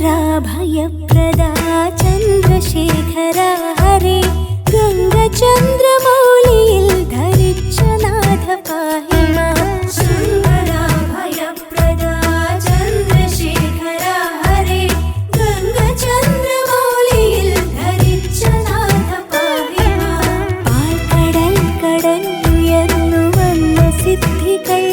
शङ्कराभयप्रदा चन्द्रशेखरा हरे गङ्गचन्द्रमौलियिल धरिच्च नाथ पाहि मां शङ्कराभयप्रदा चन्द्रशेखरा हरे गङ्गचन्द्रमौलियिल धरिच्च नाथ पाहि मां पाल्कडल കടന്നുയർന്നു വന്ന സിദ്ധികൾ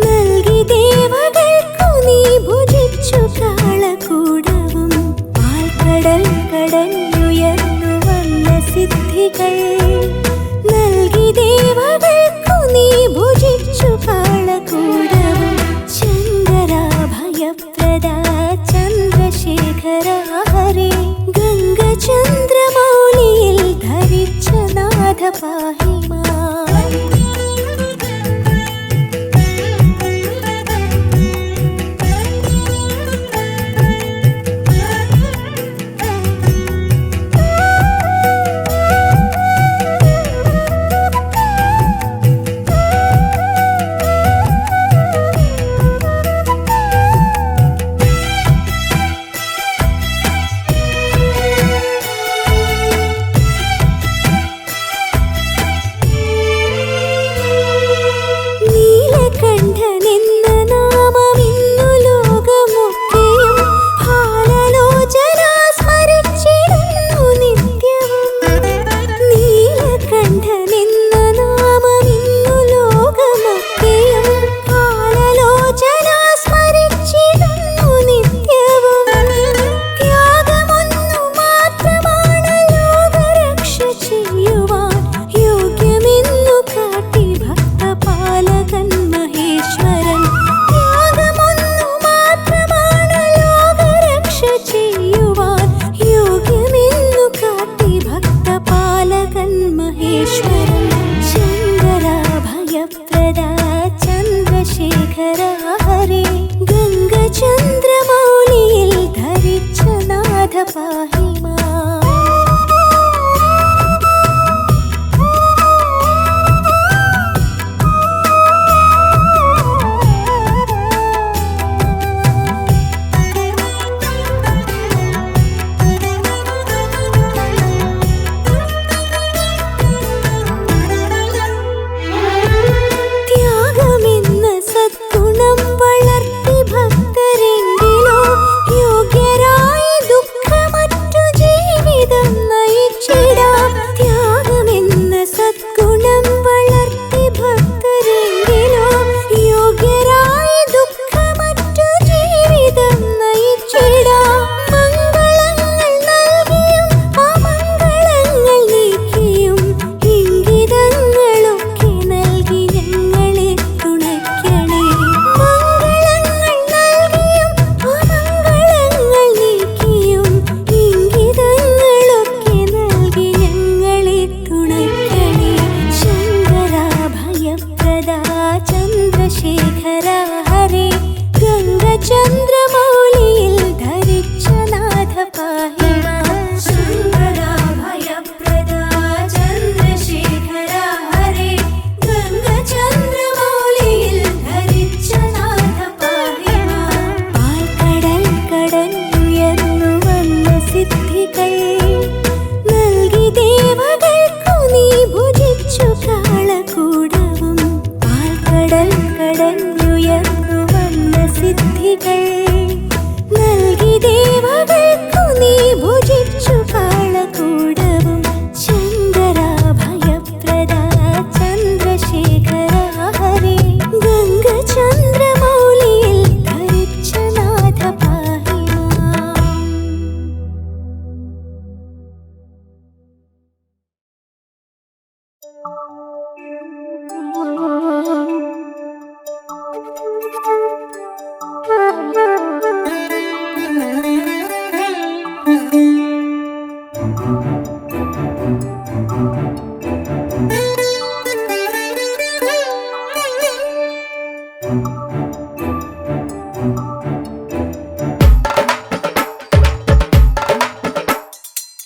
നൽകി ദേവകൾക്കു നീ ഭുജിച്ചു കാളകൂടവും പാൽക്കടൽ കടന്നുയർന്നു വന്ന സിദ്ധികൾ നൽകി ദേവകൾക്കു നീ ഭുജിച്ചു കാളകൂടവും ശങ്കരാഭയപ്രദാ ചന്ദ്രശേഖരാ ഹരേ ഗംഗചന്ദ്രമൗലിയിൽ ധരിച്ച നാഥ പാഹി മാം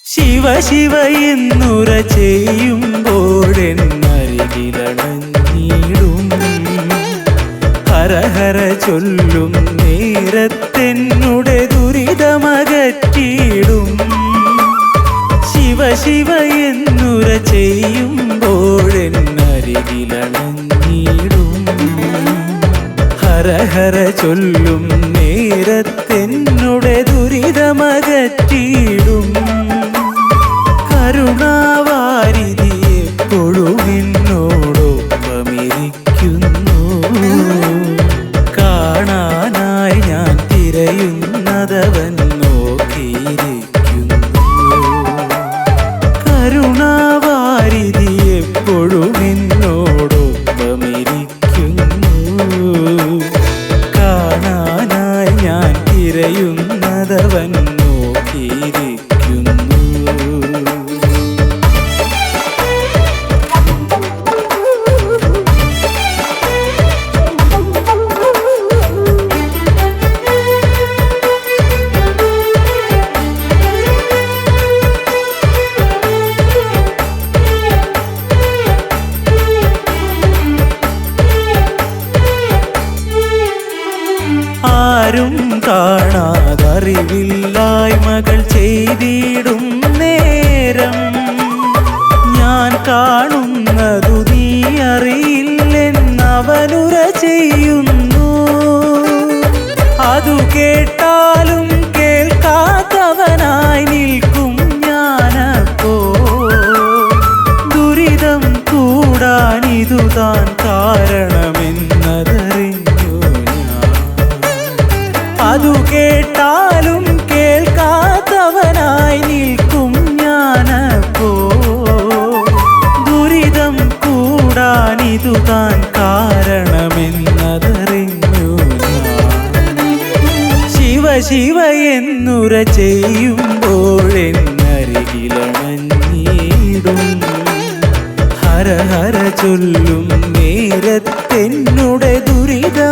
ശിവ ശിവ എന്നുര ചെയ്യുമ്പോഴെന്നരികിലണഞ്ഞിടും ഹര ഹര ചൊല്ലും നേരത്തെന്നുടെ ദുരിത അകറ്റിയിടും. ശിവ ശിവ എന്നുര ചെയ്യുമ്പോഴെന്നരികിലണഞ്ഞിടും. ഹര ഹര ചൊല്ലും നേരത്തെന്നുടെ ദുരിതമകറ്റിയിടും. കരുണാവാരിധി എപ്പോഴും എന്നോടൊപ്പമിരിക്കുന്നു. കാണാനായി ഞാൻ തിരയുന്നതവൻ നോക്കിയിരിക്കുന്നു. കരുണാവാരിധി എപ്പോഴും എന്നോടൊപ്പമിരിക്കുന്നു. കാണാനായി ഞാൻ തിരയുന്നതവൻ നോക്കിയിരിക്കുന്നു. ആരും കാണാതറിവില്ലായ്മകൾ ചെയ്തിടും നേരം ഞാൻ കാണുന്നതു നീ അറിയില്ലെന്നവനുര ചെയ്യുന്നു. അതു കേട്ടാലും കേൾക്കാത്തവനായി നിൽക്കും ഞാനപ്പോ. ദുരിതം കൂടാനിതു താൻ കാരണമെന്നതറിഞ്ഞു ഞാൻ. അതു കേട്ടാലും കേൾക്കാത്തവനായി നിൽക്കും ഞാനപ്പോ. ദുരിതം കൂടാനിതു താൻ കാരണമെന്നതറിഞ്ഞു ഞാൻ. ശിവ ശിവ എന്നുര ചെയ്യുമ്പോഴെന്നരികിലണഞ്ഞിടും. ഹര ഹര ചൊല്ലും നേരത്തെന്നുടെ ദുരിതമകറ്റിയിടും.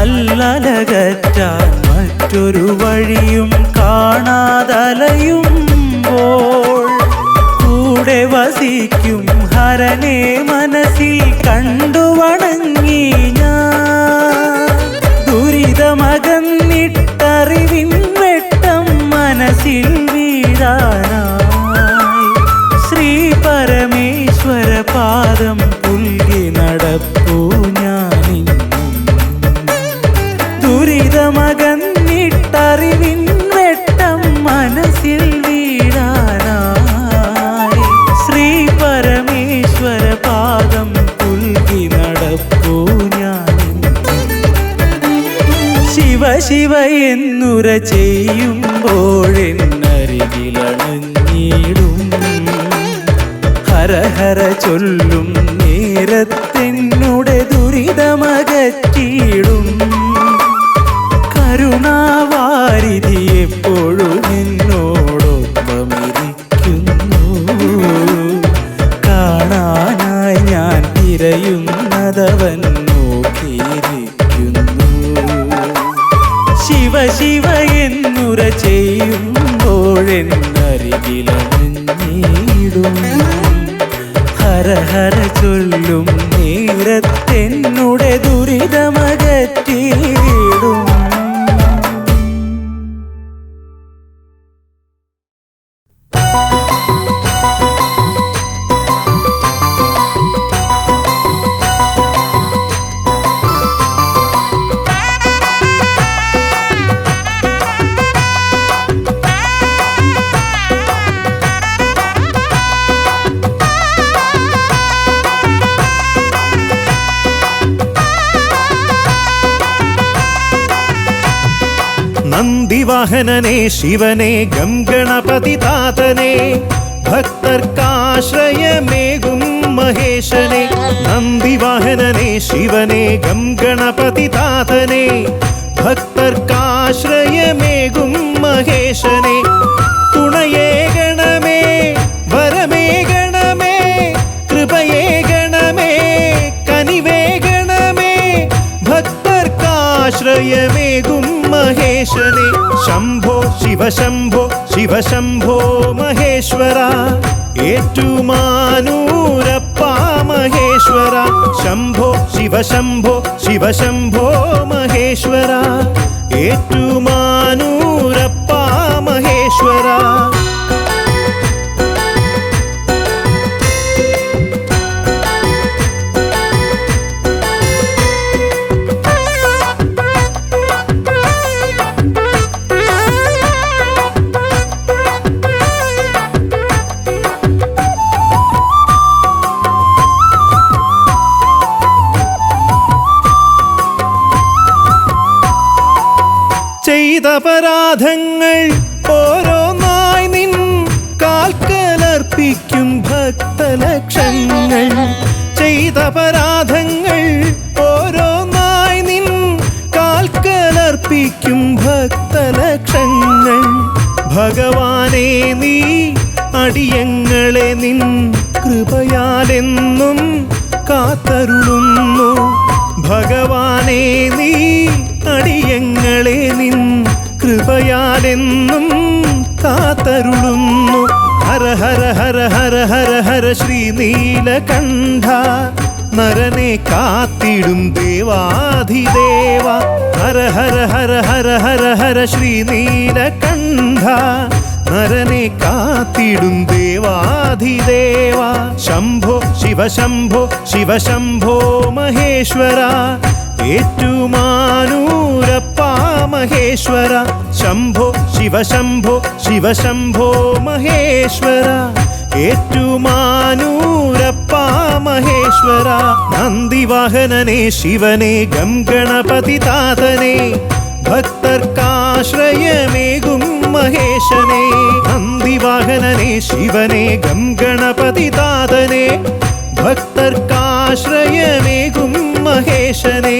അല്ലലകറ്റാൻ മറ്റൊരു വഴിയും കാണാതലയുമ്പോൾ കൂടെ വസിക്കും ഹരനെ മനസ്സിൽ കണ്ടു വണങ്ങി ഞാൻ. ദുരിതമകന്നിട്ടറിവിൻ വെട്ടം മനസ്സിൽ വീഴാനായി ശ്രീ പരമേശ്വര പാദം പുൽകി നടപ്പൂ ഞാനിന്നും. ദുരിതമകന്നിട്ടറിവിൻ വെട്ടം മനസ്സിൽ വീഴാനായി ശ്രീ പരമേശ്വര പാദം പുൽകി നടപ്പൂ ഞാനിന്നും. ശിവ ശിവ എന്നുര ചെയ്യുമ്പോഴെന്നരികിലണഞ്ഞിടും. ഹര ഹര ചൊല്ലും നേരത്തെന്നുടെ ദുരിതമകറ്റിയിടും. കരുണാവാരിധി എപ്പോഴും എന്നോടൊപ്പമിരിക്കുന്നു. കാണാനായി ഞാൻ തിരയുന്നതവൻ നോക്കിയിരിക്കുന്നു. ശിവ ശിവ എന്നുര ചെയ്യുമ്പോഴെന്നരികിലണഞ്ഞിടും. ഹര ഹര ചൊല്ലും നേരത്തെന്നുടെ ദുരിതമകറ്റിയിടും. നന്ദിവാഹനനെ ശിവനെ ഗം ഗണപതി താതനെ ഭക്തർക്കാശ്രയമേകും മഹേശനെ. നന്ദിവാഹനനെ ശിവനെ ഗം ഗണപതി താതനെ ഭക്തർക്കാശ്രയമേകും മഹേശനെ. ഭക്തർക്കാശ്രയമേകും മഹേശനെ ശംഭോ ശിവശംഭോ ശിവശംഭോ മഹേശ്വര ഏറ്റുമാനൂരപ്പ മഹേശ്വര ശംഭോ ശിവശംഭോ ശിവശംഭോ മഹേശ്വര ഏറ്റുമാനൂരപ്പ മഹേശ്വര ചെയ്തപരാധങ്ങൾ ഓരോന്നായി നിൻ കാൽക്കലർപ്പിക്കും ഭക്തലക്ഷങ്ങൾ ചെയ്തപരാധങ്ങൾ ഓരോന്നായി നിൻ കാൽക്കലർപ്പിക്കും ഭക്തലക്ഷങ്ങൾ ഭഗവാനെ നീ അടിയങ്ങളെ നിൻ കൃപയാലെന്നും കാത്തരുളുന്നു ഭഗവാനെ നീ അടിയങ്ങളെ നിൻ കൃപയാലെന്നും കാത്തരുളുന്നു ഹര ഹര ഹര ഹര ഹര ഹര ശ്രീനീലകണ്ഠ നരനെ കാത്തിടും ദേവാധിദേവ ഹര ഹര ഹര ഹര ഹര ഹര ശ്രീനീലകണ്ഠ നരനെ കാത്തിടും ദേവാധിദേവ ശംഭോ ശിവശംഭോ ശിവശംഭോ മഹേശ്വര ഏറ്റുമാനൂരപ്പ മഹേശ്വര ശംഭോ ശിവശംഭോ ശിവശംഭോ മഹേശ്വര ഏറ്റുമാനൂരപ്പ മഹേശ്വര നന്ദിവാഹനനെ ശിവനെ ഗം ഗണപതി താതനെ ഭക്തർക്കാശ്രയമേകും മഹേശനെ നന്ദിവാഹനനെ ശിവനെ ഗം ഗണപതി താതനെ ഭക്തർക്കാശ്രയമേകും മഹേശനെ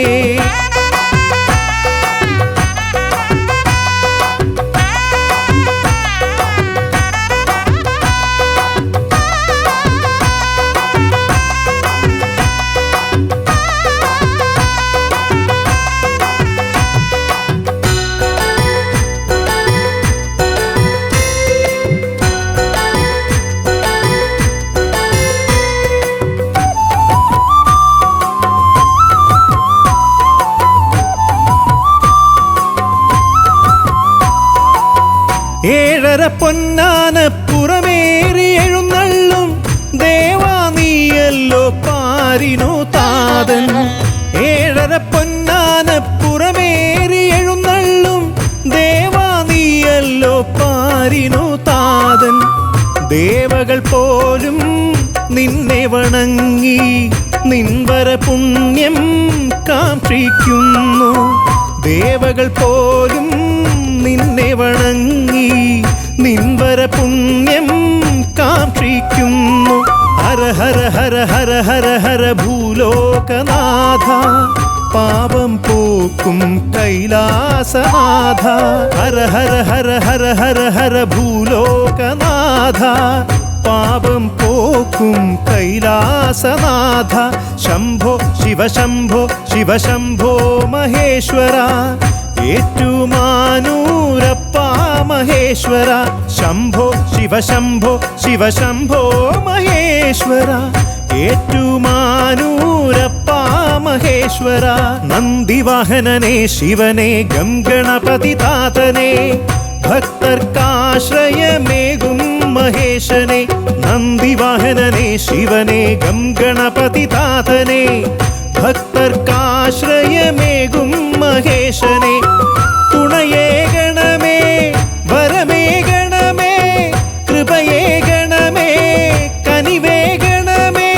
ഏഴര പൊന്നാനപ്പുറമേറി എഴുന്നള്ളും ദേവാ നീയല്ലോ പാരിനു താതൻ ഏഴര പൊന്നാനപ്പുറമേറി എഴുന്നള്ളും ദേവാ നീയല്ലോ പാരിനു താതൻ ദേവകൾ പോലും നിന്നെ വണങ്ങി നിൻവര പുണ്യം കാക്ഷിക്കുന്നു ദേവകൾ പോലും നിന്നെ വണങ്ങി നിൻവര പുണ്യം കാക്ഷിക്കുന്നു ഹര ഹര ഹര ഹര ഹര ഹര ഭൂലോകനാഥ പാപം പോക്കും കൈലാസനാഥ ഹര ഹര ഹര ഹര ഹര ഹര ഭൂലോകനാഥ പാപം പോക്കും കൈലാസനാഥ ശംഭോ ശിവശംഭോ ശിവശംഭോ മഹേശ്വര ഏറ്റുമാനൂരപ്പ മഹേശ്വര ശംഭോ ശിവശംഭോ ശിവശംഭോ മഹേശ്വര ഏറ്റുമാനൂരപ്പ മഹേശ്വര നന്ദിവാഹനനെ ശിവനെ ഗം ഗണപതി താതനെ ഭക്തർക്കാശ്രയമേകും മഹേശനെ നന്ദിവാഹനനെ ശിവനെ ഗം ഗണപതി താതനെ ഭക്തർക്കാശ്രയമേകും മഹേശനെ തുണയേകണമേ വരമേകണമേ കൃപയേകണമേ കനിവേകണമേ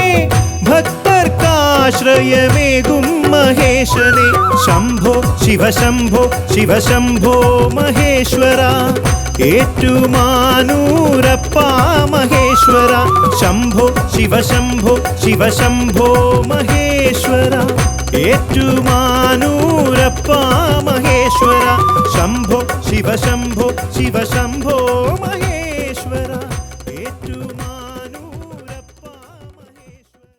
ഭക്തർക്കാശ്രയമേകും മഹേശനെ ശംഭോ ശിവശംഭോ ശിവശംഭോ മഹേശ്വര ഏറ്റുമാനൂരപ്പ മഹേശ്വര ശംഭോ ശിവശംഭോ ശിവശംഭോ മഹേശ്വര ഏറ്റുമാനൂരപ്പ മഹേശ്വര ശംഭോ ശിവശംഭോ ശിവശംഭോ മഹേശ്വര ഏറ്റുമാനൂരപ്പ മഹേശ്വര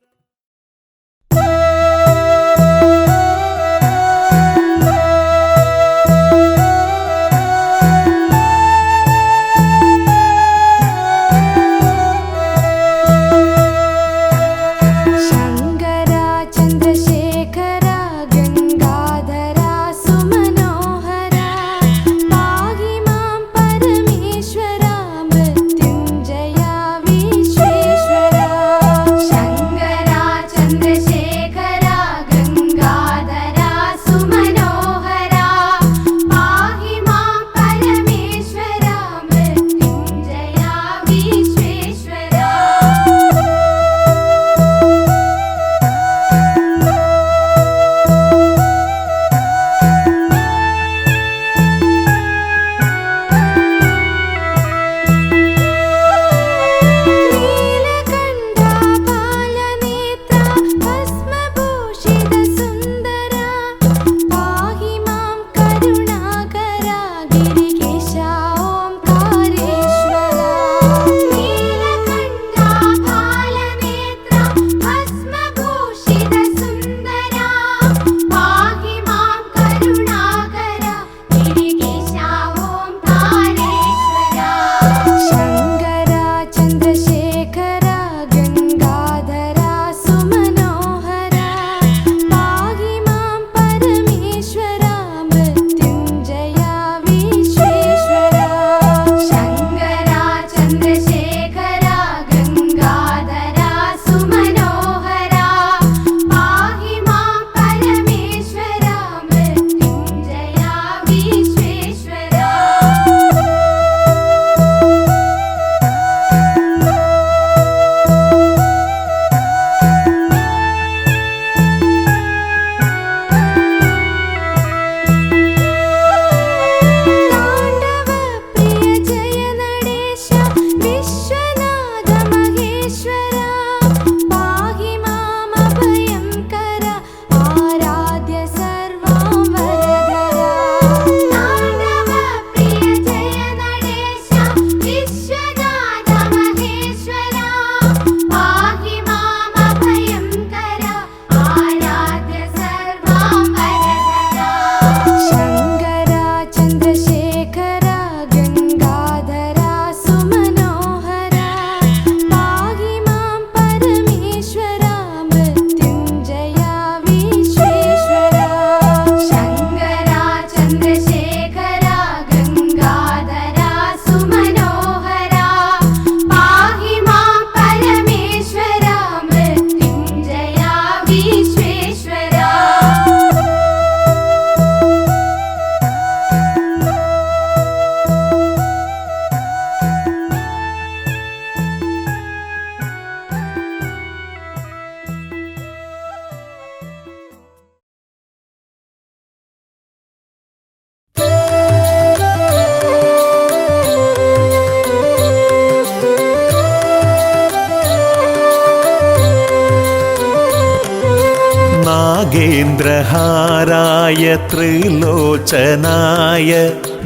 ചന്ദ്രഹാരായ ത്രിലോചനായ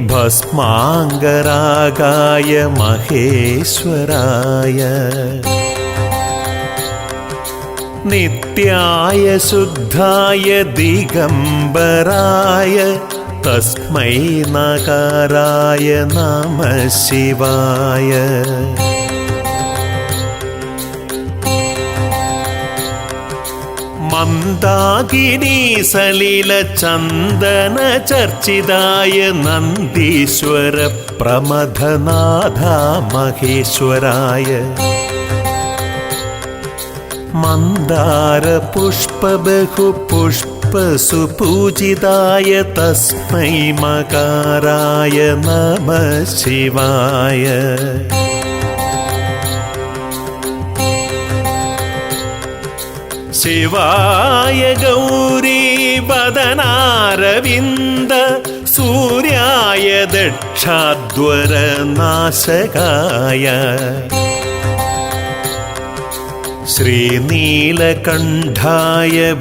ഭസ്മാംഗരാഗായ മഹേശ്വരായ നിത്യായ ശുദ്ധായ ദിഗംബരായ തസ്മൈ നകാരായ നമഃ ശിവായ മന്ദാകിനി സലില ചന്ദന ചർച്ചിതായ നന്ദീശ്വര പ്രമഥനാഥ മഹേശ്വരായ മന്ദാര പുഷ്പ ബഹു പുഷ്പ സുപൂജിതായ തസ്മൈ മകാരായ നമഃ ശിവായ ശിവായ ഗൗരീ വദനാരവിന്ദ സൂര്യായ ദക്ഷാധ്വര നാശകായ ശ്രീനീലകണ്ഠായ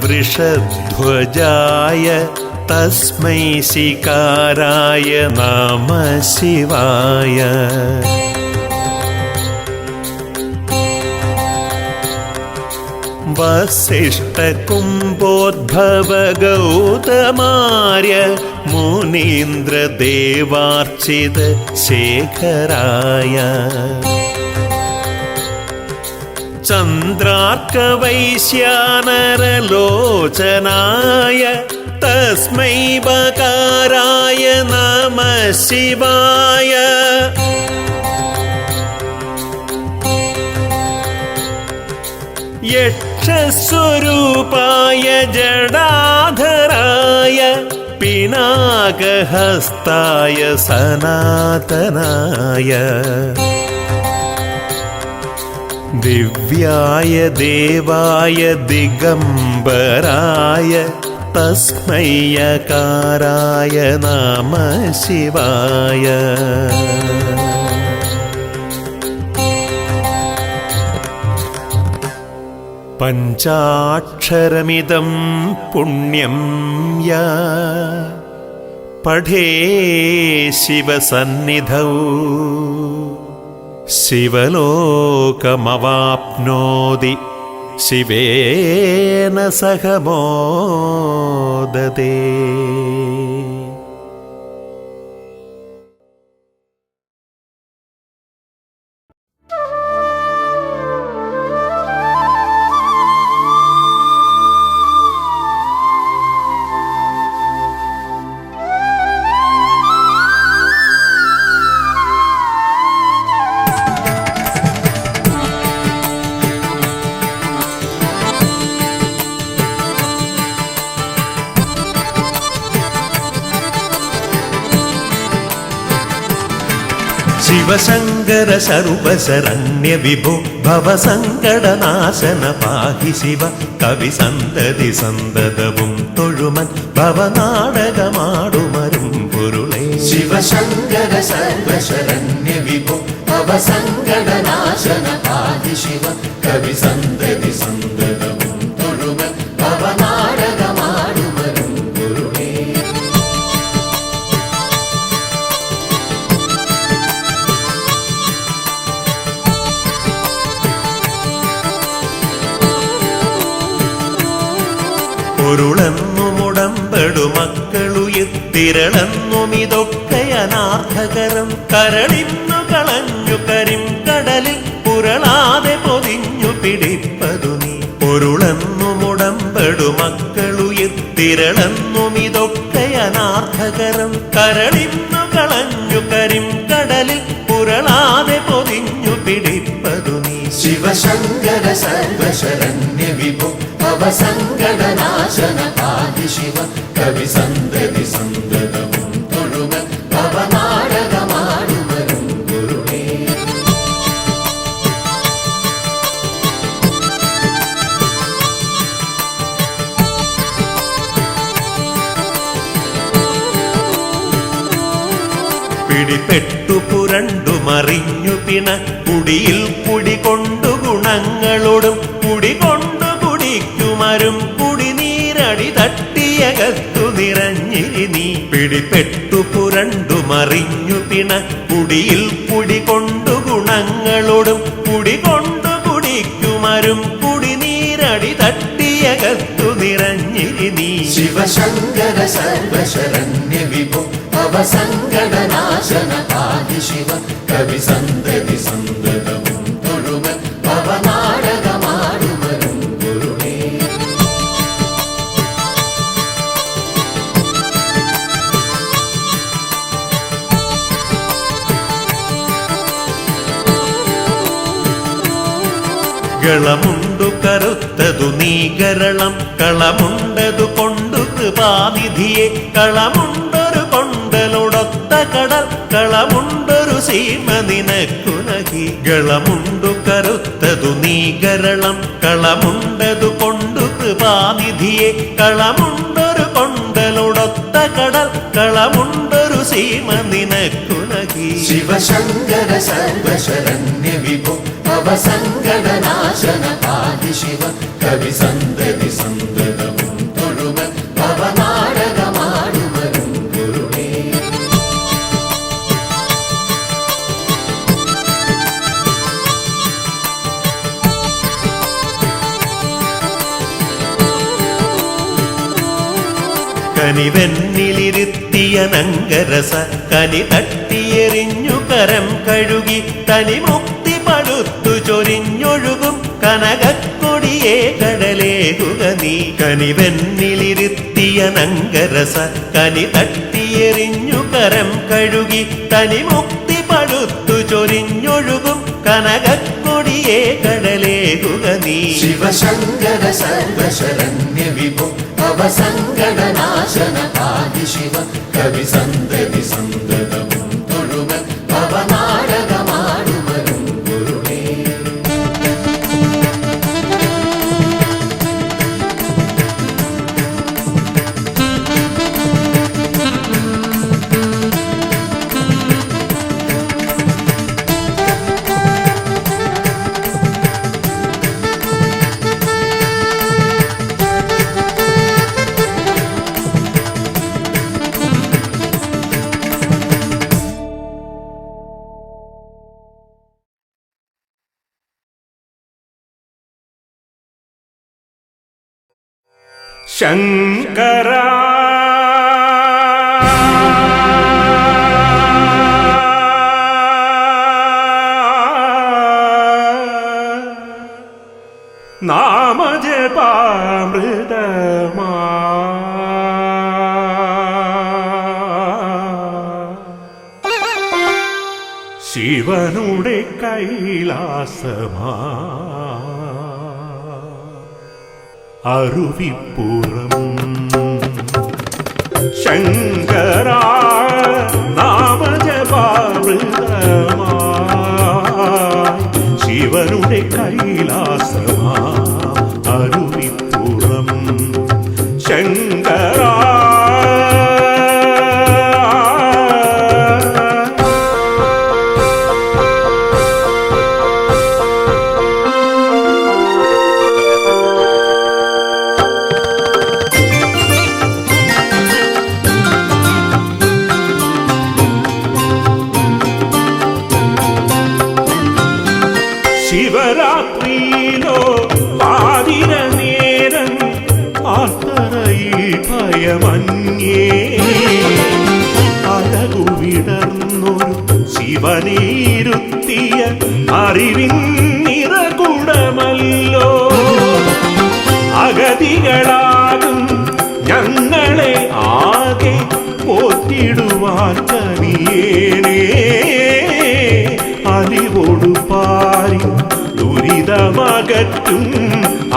വൃഷധ്വജായ തസ്മൈ ശികാരായ നമഃ ശിവായ വസിഷ്ഠകുംഭോദ്ഭവ ഗൗതമാര്യ മുനീന്ദ്രദേവാർച്ചിത ശേഖരായ ചന്ദ്രാർക്കവൈശ്യാനരലോചനായ തസ്മൈ ബകാരായ നമഃ ശിവായ യക്ഷസ്വരൂപായ ജടാധരായ പിനാകഹസ്തായ സനാതനായ ദിവ്യായ ദേവായ ദിഗംബരായ തസ്മൈ യകാരായ നമഃ ശിവായ പഞ്ചാക്ഷരമിദം പുണ്യം യാ പഠേ ശിവസന്നിധൗ ശിവലോകമവാപ്നോതി ശിവേന സഹ മോദതേ. ശിവശങ്കര സർവശരണ്യ വിഭോ ഭവസങ്കടനാശന പാഹി ശിവ കവി സന്തതി സന്തതവും തൊഴുമൻ ഭവനാടകമാടുമരും പൊരുളേ. ശിവശങ്കര സർവശരണ്യ വിഭോ ഭവസങ്കടനാശന പാഹി ശിവ കവി സന്തതി സന്തതവും തൊഴുമൻ ഭവനാടകമാടുമരും പൊരുളേ. പൊരുളെന്നുമുടമ്പെടു മക്കളുയിർത്തിരളെന്നുമിതൊക്കെ അനാർത്ഥകരം കരളിന്നു കളഞ്ഞു കരിം കടലിൽ പുരളാതെ പൊതിഞ്ഞു പിടിപ്പതു നീ. പൊരുളെന്നുമുടമ്പെടു മക്കളുയിർത്തിരളെന്നുമിതൊക്കെ അനാർത്ഥകരം കരളിന്നു കളഞ്ഞു കരിം കടലിൽ പുരളാതെ പൊതിഞ്ഞു പിടിപ്പതു നീ. ശിവശങ്കര സർവശരണ്യ വിഭോ ഭവസങ്കടനാശന പാഹി ശിവ കവി സന്തതി സന്തതവും തൊഴുമൻ ഭവനാടകമാടുമരും പൊരുളേ. പിടിപ്പെട്ടു പുരണ്ടു മറിഞ്ഞു പിണ കുടിയിൽ കുടികൊണ്ടു ഗുണങ്ങളോടും കുടികൊണ്ടു കുടിക്കുമരും കുടിനീരടി തട്ടി പിടിപ്പെട്ടു പുരണ്ടു മറിഞ്ഞു പിണ കുടിയിൽ കുടി കൊണ്ടു ഗുണങ്ങളോടും കുടി കൊണ്ടു കുടിക്കുമരും കുടിനീരടി തട്ടിയകത്തു നിറഞ്ഞിരി നീ ശിവശങ്കര സർവശരണ്യ വിഭോ ഭവസങ്കടനാശന പാതി ശിവ കവി സന്തതി സന്തതവും തൊഴുമ ഭവനാടകമാടുമരും ഗുരുവേ. കളമുണ്ടു കറുത്തതു നീകരളം കളമുണ്ടതു കൊണ്ടു കൃപാനിധിയെ കളമുണ്ടൊരു കൊണ്ടലൊടൊത്ത കടൽ കളമുണ്ടൊരു സീമ നിനക്കു നഹി കളമുണ്ടു കറുത്തതു നീകരളം കളമുണ്ടതു കൊണ്ടു കൃപാനിധിയെ കളമുണ്ടൊരു കൊണ്ടലൊടൊത്ത കടൽ കളമുണ്ടൊരു സീമ നിനക്കു നഹി ശിവശങ്കര സർവശരണ്യ വിഭോ ഭവസങ്കടനാശന പാതി ശിവ കവി സന്തതി സന്തതവും തൊഴുമ ഭവനാടകമാടുമരും ഗുരുവേ. കനിവെന്നിലിരുത്തിയ നങ്കരസ കനി തട്ടിയെറിഞ്ഞു കരം കഴുകി തനി മുക്തി പടുത്തു ചൊരിഞ്ഞൊഴുകും കനകക്കൊടിയേ കടലേകുക നീ കനിവെന്നിലിരുത്തിയ നങ്കരസ കനി തട്ടിയെറിഞ്ഞു കരം കഴുകി തനി മുക്തി പടുത്തു ചൊരിഞ്ഞൊഴുകും കനകക്കൊടിയേ കടലേകുക നീ ശിവശങ്കര സർവശരണ്യ വിഭോ ഭവസങ്കടനാശന പാതി ശിവ കവി സന്തതി സന്തതവും തൊഴുമ ഭവനാടകമാടുമരും ഗുരുവേ. ശങ്കര നാമജപാമൃതമാ ശിവനുടെ കൈലാസമാ അരുവിപ്പുറം ശങ്കര നാമജപാമൃതമായി ശിവനുടെ കൈലാസമാ അരുവിപ്പുറം ശങ്കര ശിവരാത്രിയിലോ പാതിര നേരം ആത്തറയിൽ ഭയമന്യേ അഴകുവിടർന്നൊരു ശിവനീരുത്തിയ അറിവിൻ നിറകുടമല്ലോ അഗതികളാകും ഞങ്ങളെ ആകെ പോറ്റിടുവാൻ കനിയേനേ അലിവോടു പാരി ദുരിതമകറ്റും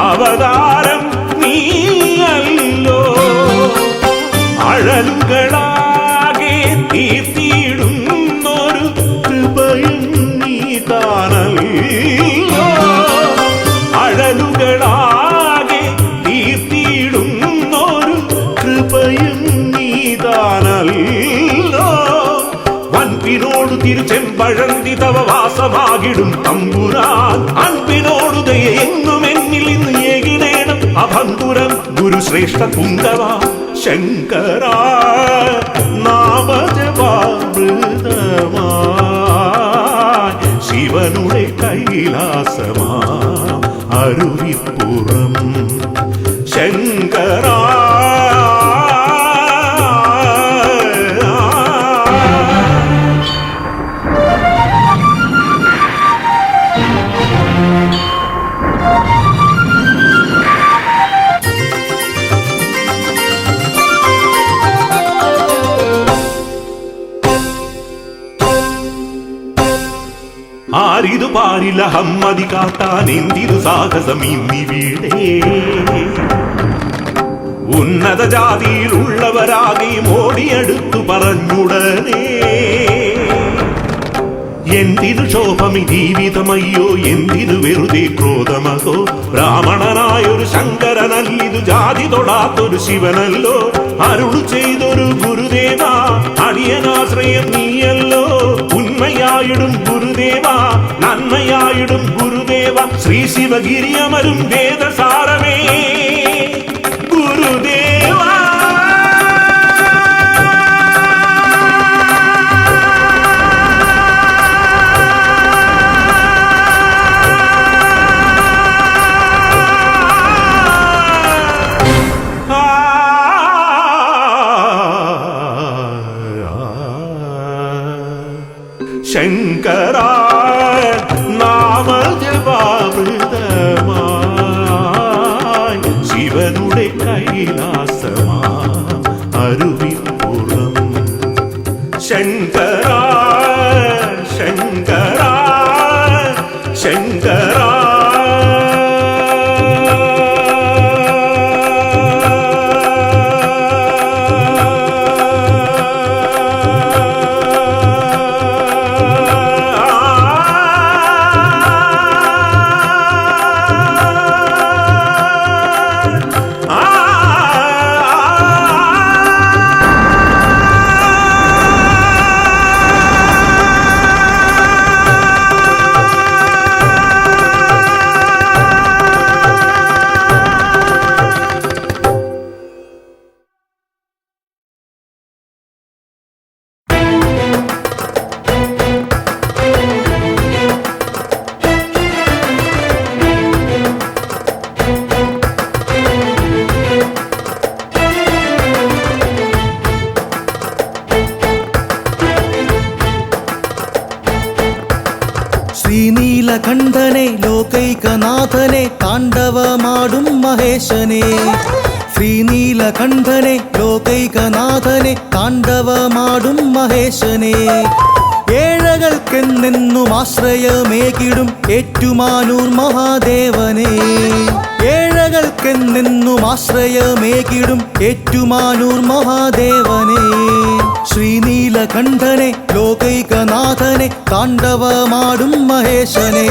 അവതാരം നീയല്ലോ അഴലുകളാകെ തീർത്തിടുന്നൊരു കൃപയും നീ താനല്ലോ അഴലുകളാകെ തീർത്തിടുന്നൊരു കൃപയും നീ താനല്ലോ വൻപിനോടു തിരുച്ചെമ്പഴന്തി തവ വാസമാകിടും തമ്പുരാൻ അൻപിനോടു ദയ എങ്ങും എന്നിൽ നിന്ന് ഏകിനേണം അഭംഗുരം ഗുരുശ്രേഷ്ഠ കുന്തവ ശങ്കര അരുവിപ്പുറം ശങ്കരാ. ആരിതു പാരില്ല ഹമ്മതി കാട്ടാൻ എന്തിരു സാഹസം ഇന്നിവിടെ. ഉന്നത ജാതിയിലുള്ളവരാകെയും ഓടിയെടുത്തു പറഞ്ഞുടനെ എന്തിനു ശോഭമി ജീവിതമയ്യോ എന്തിനു വെറുതെ ക്രോധമകോ. ബ്രാഹ്മണനായൊരു ശങ്കരനല്ലിതു ജാതി തൊടാത്തൊരു ശിവനല്ലോ. അരുളു ചെയ്തൊരു ഗുരുദേവ അടിയനാശ്രയം നീയല്ലോ. ഉന്മയായിടും ഗുരുദേവ നന്മയായിടും ഗുരുദേവ ശ്രീ ശിവഗിരി അമരും വേദസാരമേ ഗുരുദേവ. ശങ്കരാ നാമജപാമൃതമായി ശിവനുടെ കൈലാസമാ അരുവിപ്പുറം ശങ്കരാ ശങ്കരാ ശങ്കരാ. ശ്രീനീലകണ്ഠനെ ലോകൈകനാഥനെ താണ്ഡവമാടും മഹേശനെ. ശ്രീനീലകണ്ഠനെ ലോകൈകനാഥനെ താണ്ഡവമാടും മഹേശനെ. ഏഴകൾക്കെന്നെന്നും ആശ്രയമേകിടും ഏറ്റുമാനൂർ മഹാദേവനെ. ഏഴകൾക്കെന്നെന്നും ആശ്രയമേകിടും ഏറ്റുമാനൂർ മഹാദേവനെ. ശ്രീനീലകണ്ഠനെ ലോകൈകനാഥനെ താണ്ഡവമാടും മഹേശനെ.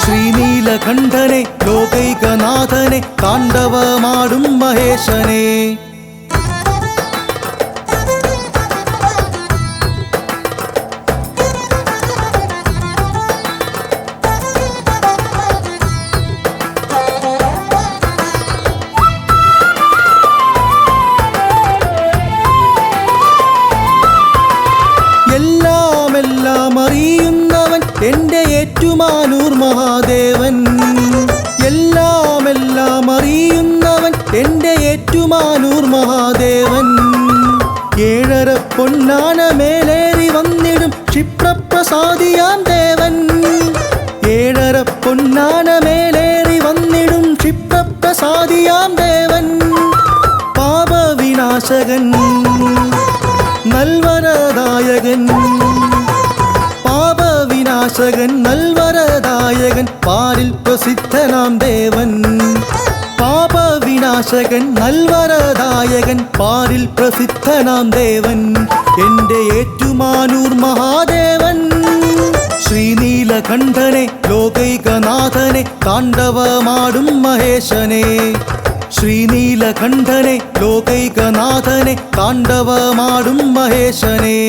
ശ്രീനീലകണ്ഠനെ ലോകൈകനാഥനെ താണ്ഡവമാടും മഹേശനെ. എല്ലാം അറിയുന്നവൻ എൻ്റെ ഏറ്റുമാനൂർ മഹാദേവൻ. എല്ലാം അറിയുന്നവൻ എൻ്റെ ഏറ്റുമാനൂർ മഹാദേവൻ. ഏഴര പൊന്നാന മേലേറി വന്നിടും ക്ഷിപ്രപ്രസാദിയാം ദേവൻ. ഏഴര പൊന്നാന മേലേറി വന്നിടും ക്ഷിപ്രപ്രസാദിയാം ദേവൻ. പാപവിനാശകൻ നൽവരദായകൻ. പാപവിനാശകൻ നൽവരദായകൻ പാരിൽ പ്രസിദ്ധനാം ദേവൻ. പാപവിനാശകൻ നൽവരദായകൻ പാരിൽ പ്രസിദ്ധനാം ദേവൻ എൻ്റെ ഏറ്റുമാനൂർ മഹാദേവൻ. ശ്രീനീലകണ്ഠനെ ലോകൈകനാഥനെ താണ്ഡവമാടും മഹേശനെ. ശ്രീനീലകണ്ഠനെ ലോകൈകനാഥനെ താണ്ഡവമാടും മഹേശനെ.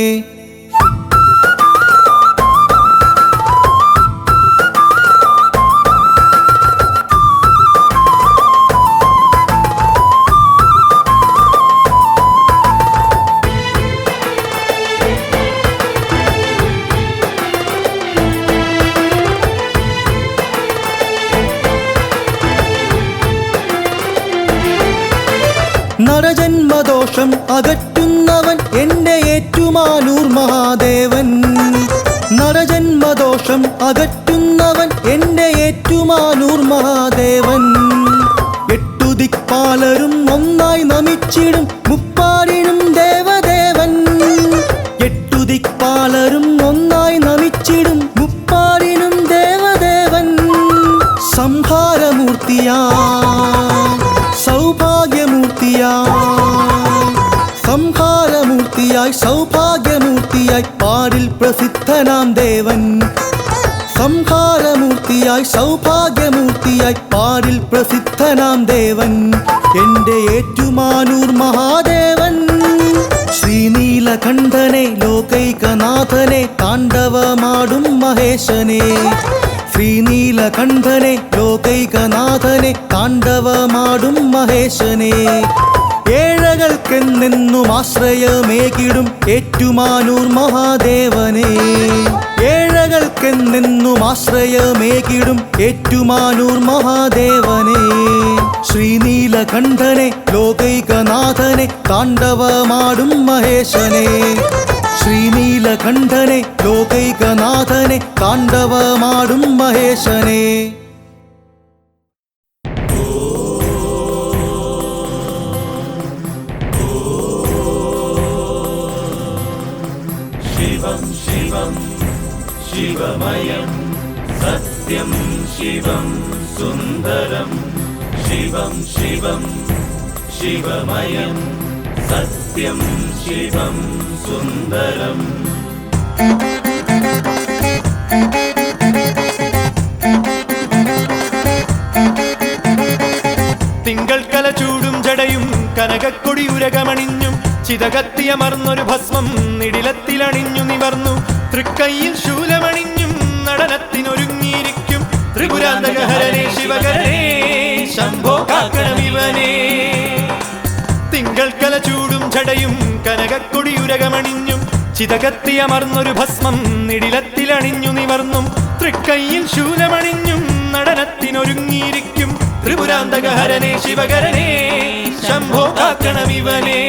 നരജന്മദോഷം അകറ്റുന്നവൻ എൻ്റെ ഏറ്റുമാനൂർ മഹാദേവൻ. നരജന്മദോഷം അകറ്റുന്നവൻ എൻ്റെ ഏറ്റുമാനൂർ മഹാദേവൻ. എട്ടു ദിക്പാലരും ഒന്നായി നമിച്ചിടും മുപ്പാരിനും ദേവദേവൻ. എട്ടു ദിക്പാലരും ഒന്നായി നമിച്ചിടും മുപ്പാരിനും ദേവദേവൻ. സംഹാരമൂർത്തിയായി സൗഭാഗ്യമൂർത്തിയായി സംഹാരമൂർത്തിയായി സൗഭാഗ്യമൂർത്തിയായി പാരിൽ പ്രസിദ്ധനാം ദേവൻ. സംഹാരമൂർത്തിയായി സൗഭാഗ്യമൂർത്തിയായി പാരിൽ പ്രസിദ്ധനാം ദേവൻ എൻ്റെ ഏറ്റുമാനൂർ മഹാദേവൻ. ശ്രീനീലകണ്ഠനെ ലോകൈകനാഥനെ താണ്ഡവമാടും മഹേശനെ. ശ്രീനീലകണ്ഠനെ ലോകൈകനാഥനെ താണ്ഡവമാടും മഹേശനെ. ഏഴകൾക്കെന്നെന്നും ആശ്രയമേകിടും ഏറ്റുമാനൂർ മഹാദേവനെ. ഏഴകൾക്കെന്നെന്നും ആശ്രയമേകിടും ഏറ്റുമാനൂർ മഹാദേവനെ. ശ്രീനീലകണ്ഠനെ ലോകൈകനാഥനെ താണ്ഡവമാടും മഹേശനെ. ശ്രീനീലകണ്ഠനെ ലോകൈകനാഥനെ താണ്ഡവമാടും മഹേശനെ. ശിവം ശിവം ശിവമയം സത്യം ശിവം സുന്ദരം. ശിവം ശിവം ശിവമയം സത്യം ശിവം സുന്ദരം. തിങ്കൾ കല ചൂടും ജടയും കനകക്കൊടി ഉരകമണിഞ്ഞും ചിതകത്തിയമർന്നൊരു ഭസ്മം നിടിലത്തിലണിഞ്ഞു നിവർന്നു. തൃക്കൈയിൽ ശൂലമണിഞ്ഞും നടനത്തിനൊരുങ്ങിയിരിക്കും ത്രിപുരാന്തകഹരനെ ശിവകരനെ ശംഭോ കാക്കണമിവനെ. തിങ്കൾ കല ചൂടും ജടയും കനകക്കൊടി ഉരകമണിഞ്ഞും ചിതകത്തിയമർന്നൊരു ഭസ്മം നിടിലത്തിലണിഞ്ഞു നിവർന്നും. തൃക്കൈയിൽ ശൂലമണിഞ്ഞും നടനത്തിനൊരുങ്ങിയിരിക്കും ത്രിപുരാന്തകഹരനെ ശിവകരനെ ശംഭോ കാക്കണമിവനെ.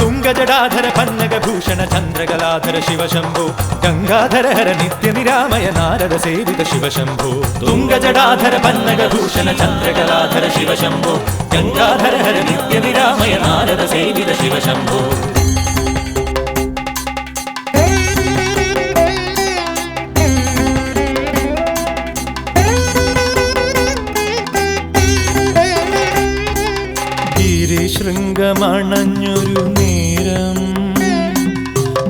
തുംഗജടാധര പന്നകഭൂഷണ ചന്ദ്രകലാധര ശിവശംഭോ ഗംഗാധര ഹര നിത്യനിരാമയ നാരദ സേവിത ശിവശംഭോ. തുംഗജടാധര പന്നകഭൂഷണ ചന്ദ്രകലാധര ശിവശംഭോ ഗംഗാധര ഹര നിത്യനിരാമയ നാരദ സേവിത ശിവശംഭോ. ശൃംഗമണഞ്ഞൊരു നേരം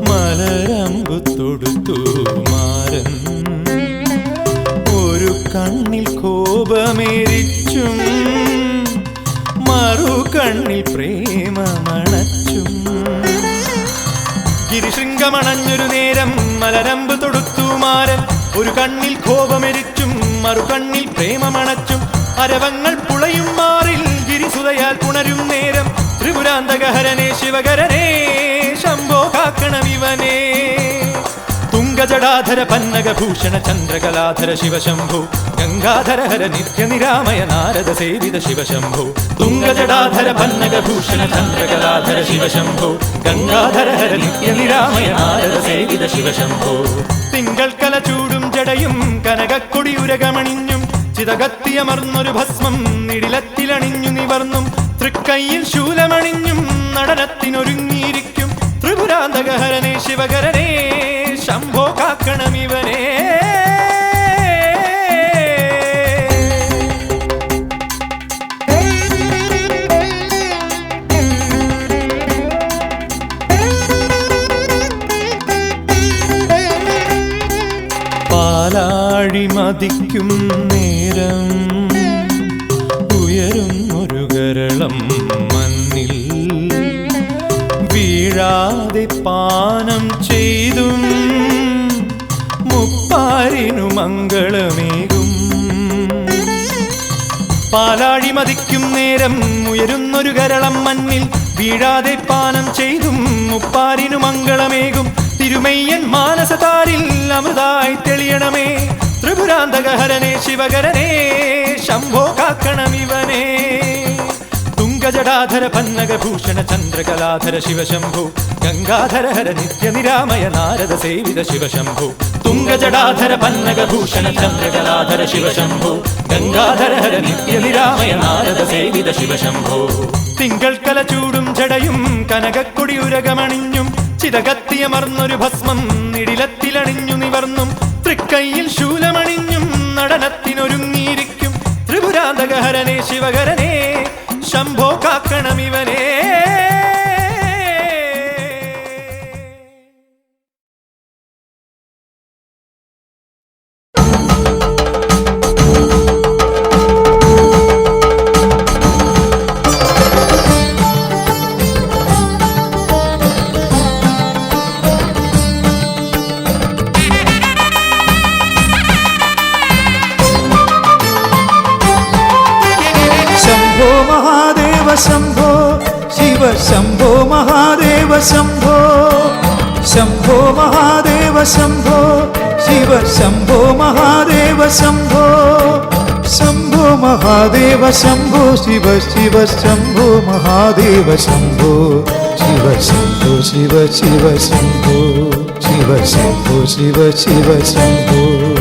മലരമ്പു തൊടുത്തു മാരൻ. ഒരു കണ്ണിൽ കോപമേരിച്ചും മറു കണ്ണിൽ പ്രേമമണച്ചും. ഗിരിശൃംഗമണഞ്ഞൊരു നേരം മലരമ്പ് തൊടുത്തു മാരൻ. ഒരു കണ്ണിൽ കോപമെരിച്ചും മറു കണ്ണിൽ പ്രേമമണച്ചും. അരവങ്ങൾ പുളയും മാറിൽ ഗിരിസുതയാൽ പുണരും നേരം ത്രിപുരാന്തകഹരനെ ശിവകരനെ ശംഭോ കാക്കണമിവനെ. തുംഗജടാധര പന്നകഭൂഷണ ചന്ദ്രകലാധര ശിവശംഭോ ഗംഗാധര ഹര നിത്യനിരാമയ നാരദ സേവിത ശിവശംഭോ. തുംഗജടാധര പന്നകഭൂഷണ ചന്ദ്രകലാധര ശിവശംഭോ ഗംഗാധര ഹര നിത്യനിരാമയ നാരദ സേവിത ശിവശംഭോ. തിങ്കൾ കല ചൂടും ജടയും കനകക്കൊടി ഉരകമണിഞ്ഞും ചിതകത്തിയമർന്നൊരു ഭസ്മം നിടിലത്തിലണിഞ്ഞു നിവർന്നും. തൃക്കൈയിൽ ശൂലമണിഞ്ഞും നടനത്തിനൊരുങ്ങിയിരിക്കും ത്രിപുരാന്തകഹരനെ ശിവകരനെ ശംഭോ കാക്കണമിവനെ. പാലാഴി മതിക്കും നേരം ഉയരും ഒരു ഗരളം മണ്ണിൽ വീഴാതെ പാനം ചെയ്തും മുപ്പാരിനു മംഗളമേകും. പാലാഴി മതിക്കും നേരം ഉയരുന്നൊരു ഗരളം മണ്ണിൽ വീഴാതെ പാനം ചെയ്തും മുപ്പാരിനു മംഗളമേകും. തിരുമയ്യൻ മാനസതാരിൽ അമൃതായി തെളിയണമേ ത്രിപുരാന്തകഹരനെ ശിവകരനെ ശംഭോ കാക്കണമിവനെ. തുംഗ തുംഗജടാധര പന്നഗഭൂഷണ ചന്ദ്രകലാധര ശിവശംഭു ഗംഗാധര ഹര നിത്യനിരാമയ നാരദ സേവിത ശിവശംഭു തുംഗജടാധര പന്നഗഭൂഷണ ചന്ദ്രകലാധര ശിവശംഭു ഗംഗാധര ഹര നിത്യനിരാമയ നാരദ സേവിത ശിവശംഭു തിങ്കൾ കല ചൂടും ജടയും കനകക്കൊടി ഉരകമണിഞ്ഞും ചിതകത്തിയമർന്നൊരു ഭസ്മം നിടിലത്തിലണിഞ്ഞു നിവർന്നും തൃക്കൈയിൽ ശൂലമണിഞ്ഞും നടനത്തിനൊരുങ്ങിയിരിക്കും ത്രിപുരാന്തകഹരനെ ശിവകരനെ ശംഭോ കാക്കണമിവനെ शंभो शिव शंभो महादेव शंभो शंभो महादेव शंभो शिव शंभो महादेव शंभो शंभो महादेव शंभो शिव शिव शंभो महादेव शंभो शिव शंभो शिव शिव शंभो शिव शंभो शिव शिव शंभो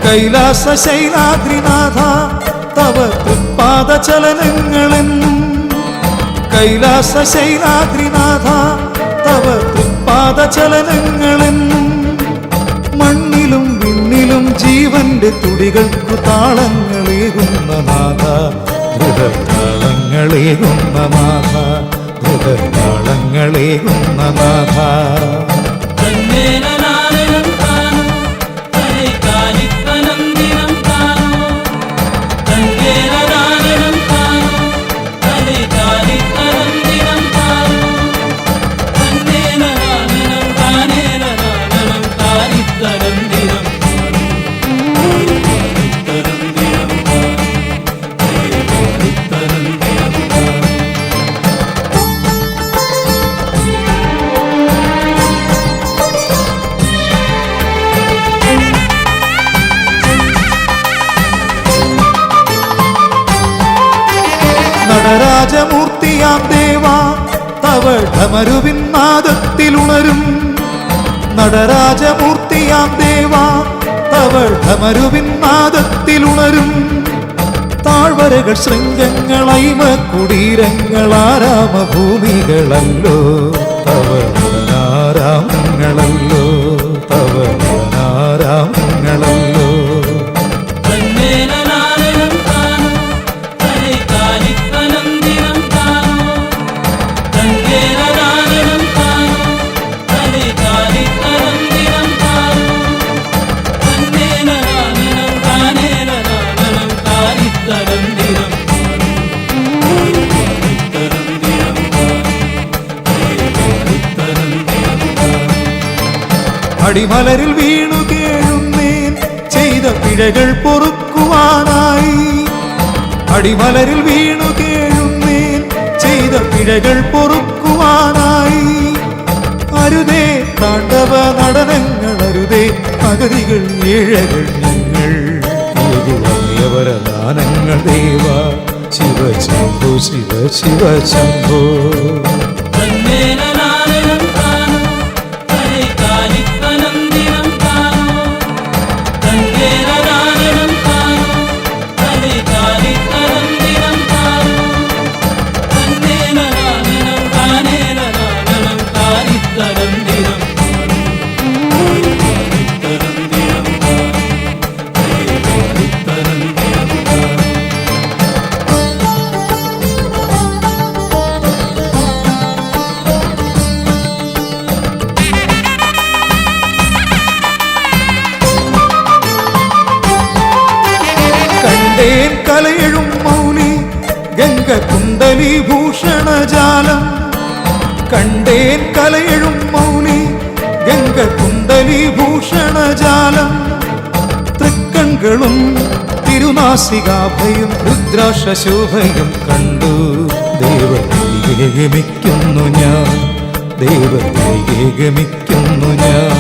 കൈലാസ ശൈലാദ്രിനാഥ തവ തൃപ്പാദചലനങ്ങളെന്നും കൈലാസ ശൈലാദ്രിനാഥ തവ തൃപ്പാദചലനങ്ങളെന്നും മണ്ണിലും വിണ്ണിലും ജീവന്റെ തുടികൾക്കു താളങ്ങളേകുന്ന നാഥ ഹൃദയതാളങ്ങളേകുന്ന നാഥ ഹൃദയതാളങ്ങളേകുന്ന നാഥ നടരാജമൂർത്തിയാം ദേവാ തവ ഢമരുവിന്നാദത്തിലുണരും നടരാജമൂർത്തിയാം ദേവാ തവ ഢമരുവിന്നാദത്തിലുണരും താഴ്വരകൾ ശൃംഗങ്ങളൈമ കുടീരങ്ങൾ ആരാമഭൂമികളല്ലോ തവ ആരാമങ്ങളല്ലോ തവ ആരാമങ്ങളല്ലോ അടിമലരിൽ വീണു കേഴുന്നേൻ ചെയ്ത പിഴകൾ പൊറുക്കുവാനായി അടിമലരിൽ വീണു കേഴുന്നേൻ ചെയ്ത പിഴകൾ പൊറുക്കുവാനായി അരുതേ താണ്ഡവ നടനങ്ങൾ അരുതേ അഗതികൾ ഏഴകൾ ഞങ്ങൾ വരദാനങ്ങൾ ദേവ ശിവ ശംഭോ ശിവ ശിവ ശംഭോ കലയഴും മൗലി ഗംഗ കുണ്ടലീഭൂഷണജാലം കണ്ടേൻ കലയെഴും മൗനി ഗംഗ കുണ്ടലീഭൂഷണജാലം തൃക്കൺകളും തിരുനാസികാഭയും രുദ്രാക്ഷശോഭയും കണ്ടു ദേവതയെ ഗമിക്കുന്നു ഞാൻ ദേവതയെ ഗമിക്കുന്നു ഞാൻ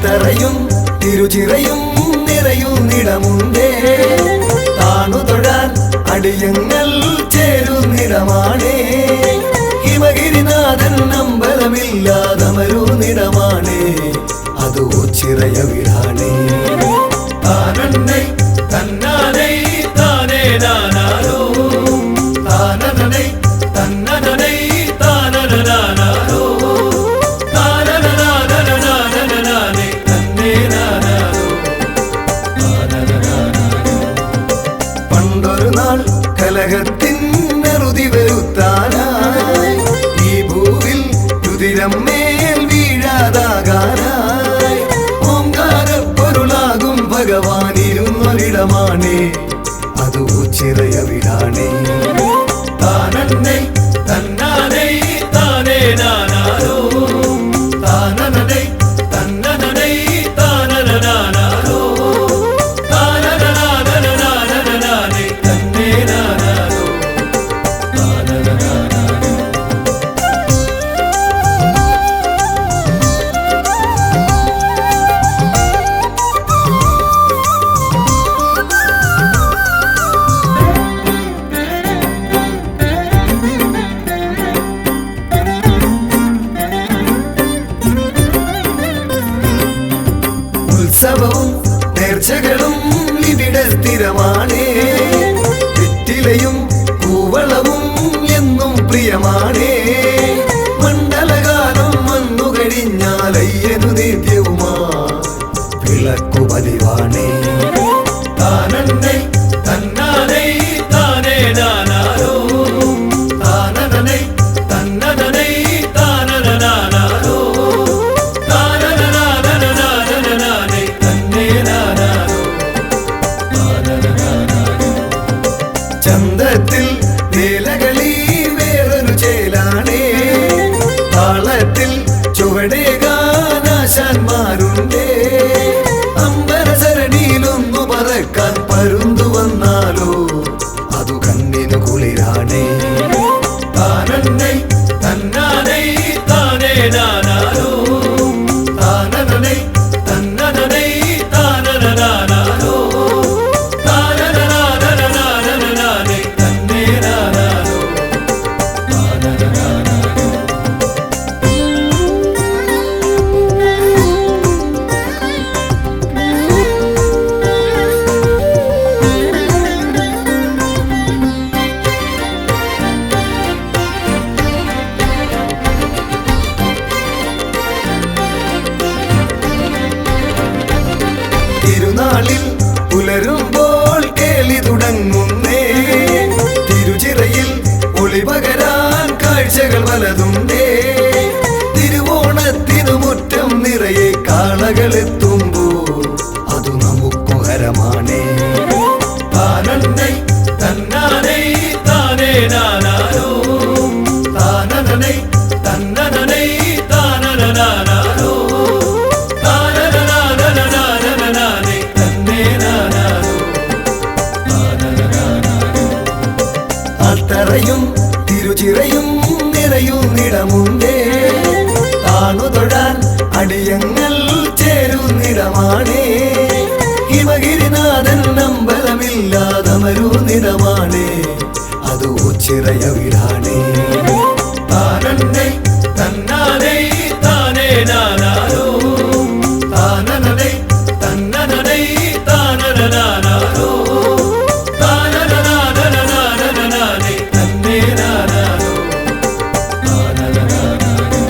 തറയും തിരുചിറയും നിറയുന്നിടമുണ്ടേ താണു തൊഴാൻ അടിയങ്ങൾ ചേരുന്നിടമാണേ ഹിമഗിരിനാഥൻ അമ്പലമില്ലാതമരുന്നിടമാണേ അതോ ചിറയ വിടാണേ താനന്നൈ തന്നാനൈ താനേ നാനാരോ താനനൈ തന്നനൈ താനനാനാരോ കലഹത്തിനറുതി വരുത്താനായി ഈ ഭൂവിൽ രുതിരം മേൽ വീഴാതാകാനായി ഓംകാര പൊരുളാകും ഭഗവാനിരുന്നൊരിടമാണേ അതോ ചിറയ വിടാണേ താനന്നൈ തന്നാനൈ താനേ നാനാരോ താനനൈ തന്നനൈ താനനാനാരോ ഉത്സവവും നേർച്ചകളും ഇവിടെ സ്ഥിരമാണേ വെറ്റിലയും കൂവളവും എന്നും പ്രിയമാണേ മണ്ഡലകാലം വന്നു കഴിഞ്ഞാലയ്യനു നിത്യവുമാ വിളക്കു പതിവാണേ താനന്നൈ തന്നാനൈ താനേ നാനാരോ താനനൈ തന്നനൈ താനനാനാരോ താനനാനനാനനാനൈ തന്നേ നാനാരോ താനനാനാ കാഴ്ചകൾ പലതുണ്ടേ. തിരുവോണത്തിനു മുറ്റം നിറയെ കാളകളെത്തുമ്പോൾ അതു നമുക്കു ഹരമാണേ. താനന്നൈ തന്നാനൈ താനേ നാനാരോ താനനനൈ തന്നനനൈ താനനനാനാരോ താനനനാനനനാനനനാനൈ തന്നേ നാനാരോ താനനനാനാരോ. അത്തറയും തിരുചിറയും നിറയുന്നിടമുണ്ടേ. താണുതൊഴാൻ അടിയങ്ങൾ ചേരുന്നിടമാണേ. ഹിമഗിരിനാഥൻ അമ്പലമില്ലാതമരുന്നിടമാണേ. അത് ചിറയവിടാണേ. താനന്നൈ തന്നാനൈ താനേ നാനാരോ താനനനൈ തന്നനനൈ താനനനാനാരോ താനനനാനനനാനനനാനൈ തന്നേ നാനാരോ താനനനാനാരോ.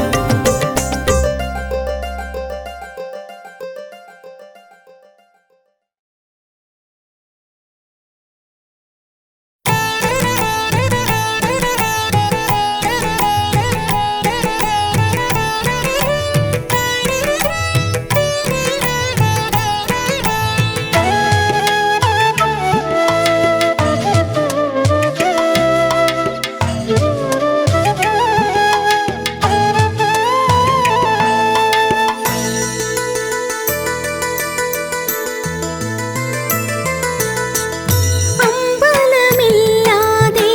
അമ്പലമില്ലാതെ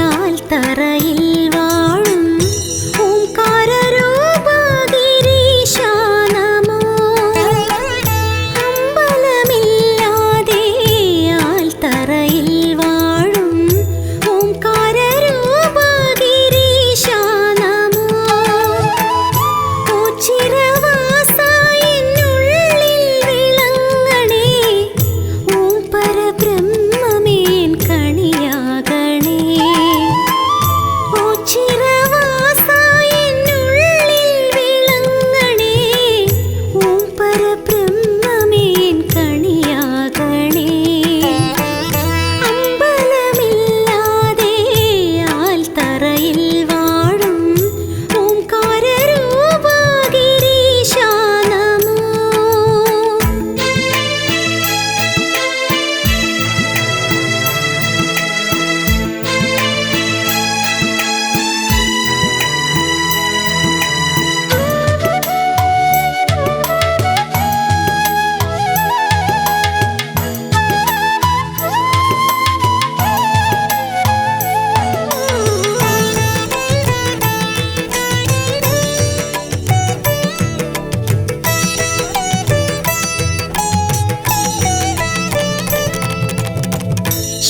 ആൽത്തറയിൽ വാഴും ഓംകാരരൂപ ഗിരീശ നമോ. അമ്പലമില്ലാതെ ആൽത്തറയിൽ വാഴും ഓംകാരരൂപ ഗിരീശ നമോ. ഓച്ചിറവാസ എന്നുള്ളിൽ വിളങ്ങണേ. ഓം പരബ്രഹ്മമേൻ കണിയാകണേ. ഓച്ചിറവാസ എന്നുള്ളിൽ വിളങ്ങണേ. ഓം പരബ്രഹ്മമേൻ കണിയാകണേ. അമ്പലമില്ലാതെ ആൽത്തറയിൽ വാഴും ഓംകാരരൂപ ഗിരീശ നമോ.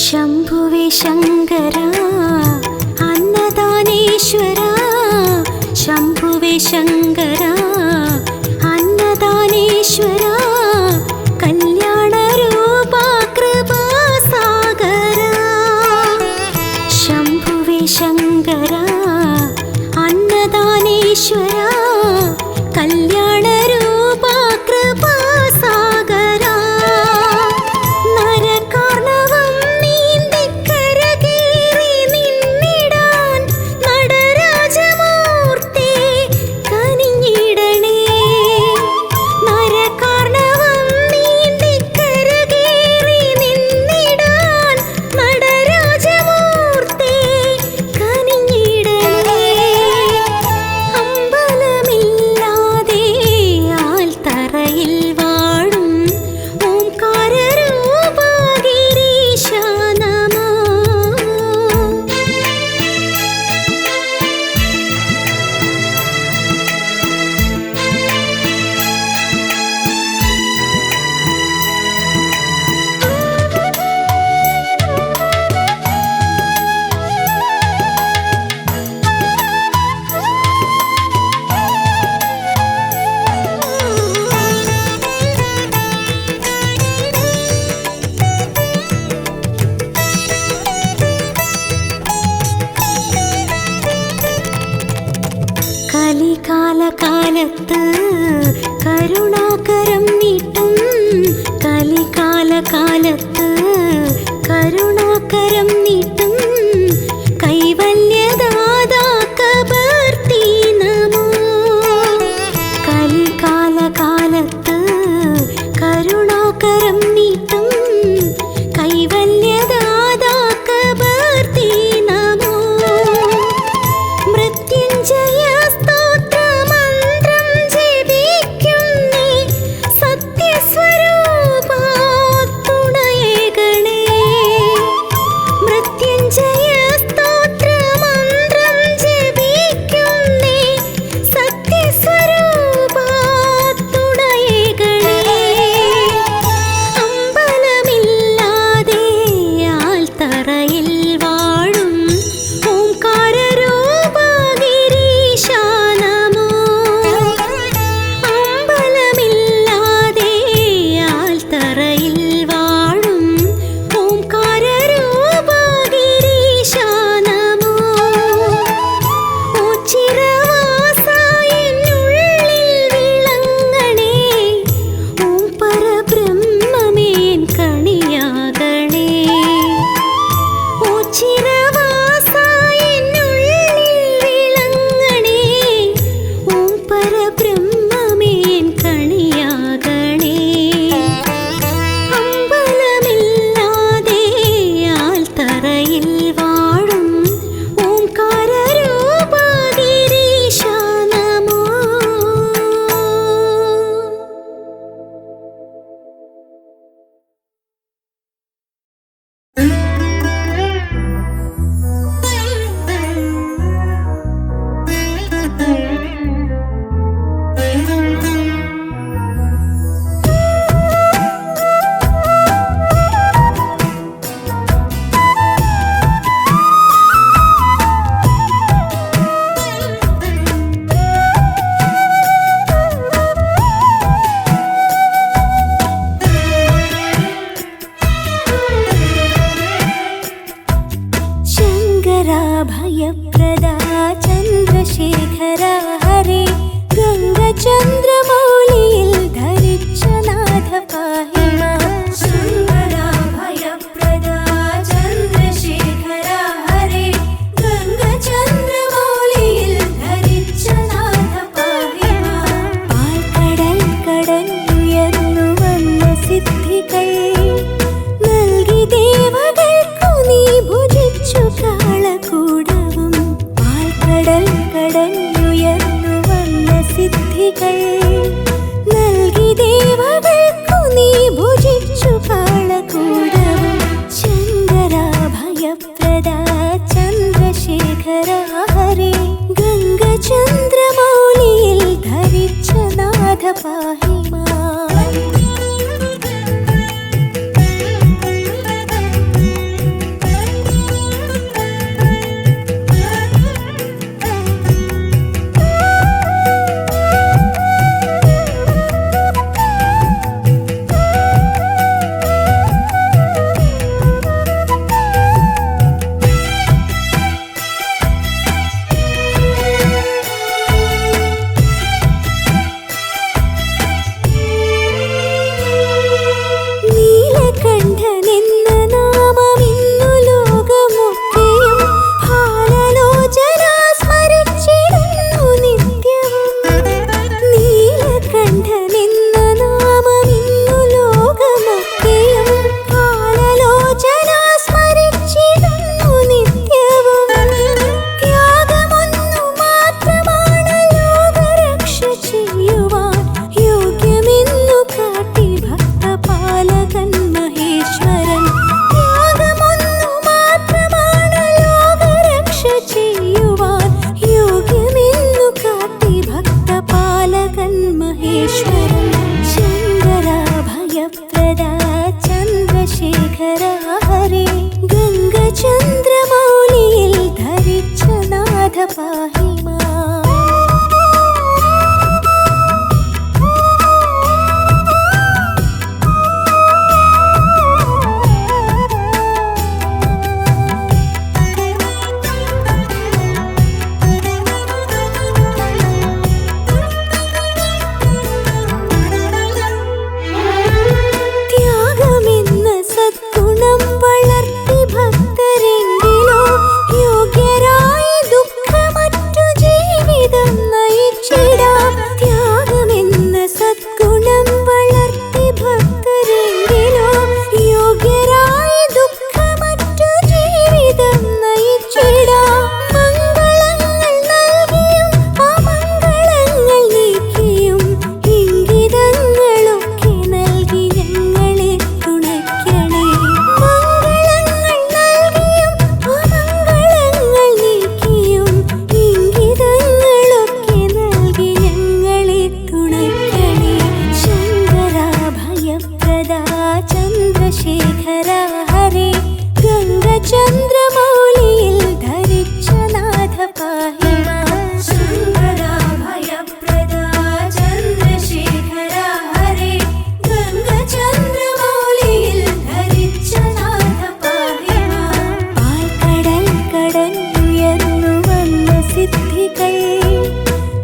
ശംഭുവേ ശങ്കര അന്നദാനേശ്വര. ശംഭുവേ ശങ്കര അന്നദാനേശ്വര. കല്യാണരൂപ കൃപാസാഗര. ശംഭുവേ ശങ്കര അന്നദാനേശ്വര. കല്യാണരൂപ കൃപാസാഗര. നരകാർണവം നീന്തിക്കരകേറി നിന്നിടാൻ നടരാജമൂർത്തി കനിഞ്ഞിടണേ. നരകാർണവം നീന്തിക്കരകേറി നിന്നിടാൻ നടരാജമൂർത്തി കനിഞ്ഞിടണേ. അമ്പലമില്ലാതെ ആൽത്തറയിൽ വാഴും ഓംകാരരൂപ ഗിരീശ നമോ. കലികാലകാലത്ത് കരുണാകരം നീട്ടും. കലികാലകാലത്ത് കരുണാകരം നീട്ടും. കൈവല്യദാതാ शङ्कराभयप्रदा चन्द्रशेखरा हरे गङ्गचन्द्रमौलिയിൽ ധരിച്ച നാഥ പാഹി മാം ശങ്കരാഭയപ്രദാ ചന്ദ്രശേഖരാ ഹരേ ഗംഗചന്ദ്രമൗലിയിൽ ധരിച്ച നാഥ പാഹി മാം പാൽക്കടൽ കടന്നുയർന്നു വന്ന സിദ്ധികൾ നൽകി ദേവകൾക്കു നീ ഭുജിച്ചു കാളകൂടവും പാൽക്കടൽ കടന്നുയർന്നു വന്ന സിദ്ധികൾ നൽകി ദേവകൾക്കു നീ ഭുജിച്ചു കാളകൂടവും ശങ്കരാഭയപ്രദാ ചന്ദ്രശേഖരാ ഹരേ ഗംഗചന്ദ്രമൗലിയിൽ ധരിച്ച നാഥ പാഹി മാം നീലകണ്ഠനെന്ന നാമമിന്നു ലോകമൊക്കെയും ഭാലലോചന സ്മരിച്ചിടുന്നു നിത്യവും നീലകണ്ഠനെന്ന നാമമിന്നു ലോകമൊക്കെയും ഭാലലോചന സ്മരിച്ചിടുന്നു നിത്യവും ത്യാഗമൊന്നു മാത്രമാണ് ലോകരക്ഷ ചെയ്യുവാൻ യോഗ്യമെന്നു കാട്ടി ഭക്തപാലകൻ മഹേശ്വരൻ ത്യാഗമൊന്നു മാത്രമാണ് ലോകരക്ഷ ചെയ്യുവാൻ യോഗ്യമെന്നു കാട്ടി ഭക്തപാലകൻ മഹേശ്വരൻ ശങ്കരാഭയപ്രദാ ചന്ദ്രശേഖരാ ഹരേ ഗംഗചന്ദ്രമൗലിയിൽ ധരിച്ച നാഥ പാഹി മാം ത്യാഗമെന്ന സദ്ഗുണം വളർത്തി ഭക്തരെങ്കിലോ യോഗ്യരായി ദുഃഖമറ്റു ജീവിതം നയിച്ചിടാം ത്യാഗമെന്ന സദ്ഗുണം വളർത്തി ഭക്തരെങ്കിലോ യോഗ്യരായി ദുഃഖമറ്റു ജീവിതം നയിച്ചിടാം മംഗളങ്ങൾ നൽകിയും അമംഗളങ്ങൾ നീക്കിയും ഇംഗിതങ്ങളൊക്കെ നൽകി ഞങ്ങളെ തുണയ്ക്കണേ മംഗളങ്ങൾ നൽകിയും അമംഗളങ്ങൾ നീക്കിയും ഇംഗിതങ്ങളൊക്കെ നൽകി ഞങ്ങളെ തുണയ്ക്കണേ ശങ്കരാഭയപ്രദാ ചന്ദ്രശേഖരാ ഹരേ ഗംഗചന്ദ്രമൗലിയിൽ ധരിച്ച നാഥ പാഹി മാം ശങ്കരാഭയപ്രദാ ചന്ദ്രശേഖരാ ഹരേ ഗംഗചന്ദ്രമൗലിയിൽ ധരിച്ച നാഥ പാഹി മാം പാൽക്കടൽ കടന്നുയർന്നു വന്ന സിദ്ധികൾ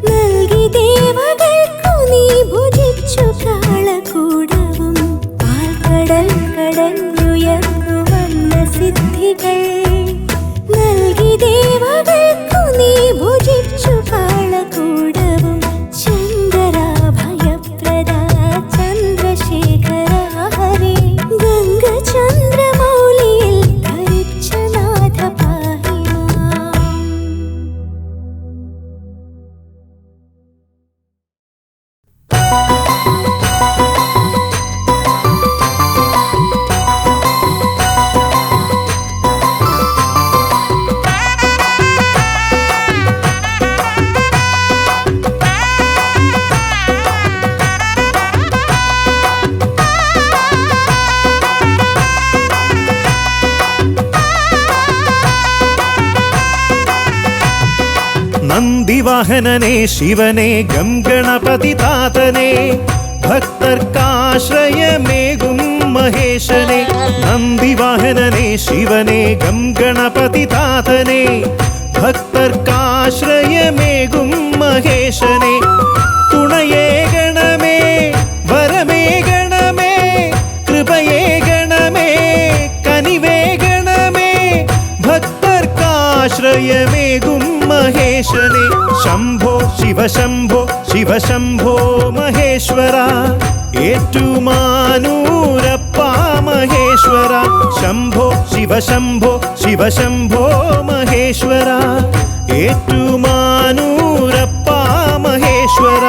നൽകി ദേവകൾക്കു നീ ഭുജിച്ചു കാളകൂടവും പാൽക്കടൽ കടന്നുയർന്നു വന്ന സിദ്ധികൾ നൽകി ദേവകൾക്കു നീ ഭുജിച്ചു കാളകൂടവും ശങ്കരാഭയപ്രദാ ചന്ദ്രശേഖരാ ഹരേ ഗംഗചന്ദ്രമൗലിയിൽ ധരിച്ച നാഥ പാഹി മാം നന്ദിവാഹനനെ ശിവനെ ഗംഗണപതി താതനെ ഭക്തർക്കാശ്രയമേകും മഹേശനെ നന്ദിവാ നന്ദിവാഹനനെ ശിവനെ ഗം ഗണപതി താതനെ ഭക്തർക്കാശ്രയമേകും മഹേശനെ തുണയേ ഗണമേ വരമേ ഗണമേ കൃപയേ ഗണമേ കനിവേ ഗണമേ ഭക്തർക്കാശ്രയമേകും മഹേശനെ ശംഭോ ശിവശംഭോ ശിവശംഭോ മഹേശ്വര ഏറ്റുമാനൂരപ്പ മഹേശ്വര ശംഭോ ശിവശംഭോ ശിവശംഭോ മഹേശ്വര ഏറ്റുമാനൂരപ്പ മഹേശ്വര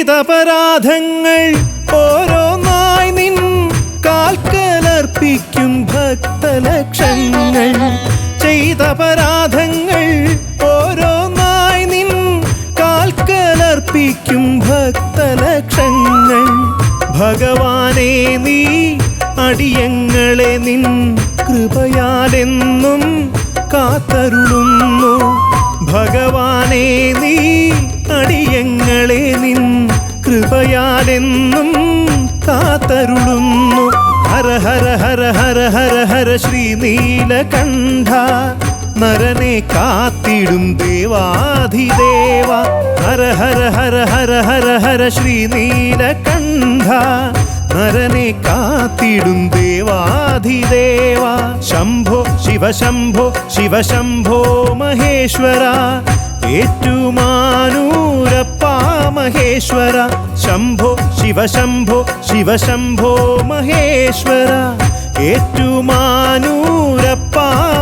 ചെയ്തപരാധങ്ങൾ ഓരോന്നായി നിൻ കാൽക്കലർപ്പിക്കും ഭക്തലക്ഷങ്ങൾ ചെയ്തപരാധങ്ങൾ ഓരോന്നായി നിൻ കാൽക്കലർപ്പിക്കും ഭക്തലക്ഷങ്ങൾ ഭഗവാനെ നീ അടിയങ്ങളെ നിൻ കൃപയാലെന്നും കാത്തരുളുന്നു ഭഗവാനെ നീ അടിയങ്ങളെ നിൻ കൃപയാലെന്നും കാത്തരുളുന്നു ഹര ഹര ഹര ഹര ഹര ഹര ശ്രീനീലകണ്ഠ നരനെ കാത്തിടും ദേവാധിദേവ ഹര ഹര ഹര ഹര ഹര ഹര ശ്രീനീലകണ്ഠ നരനെ കാത്തിടും ദേവാധിദേവ ശംഭോ ശിവശംഭോ ശിവശംഭോ മഹേശ്വര ഏറ്റുമാനൂരപ്പ മഹേശ്വര ശംഭോ ശിവശംഭോ ശിവശംഭോ മഹേശ്വര ഏറ്റുമാനൂരപ്പ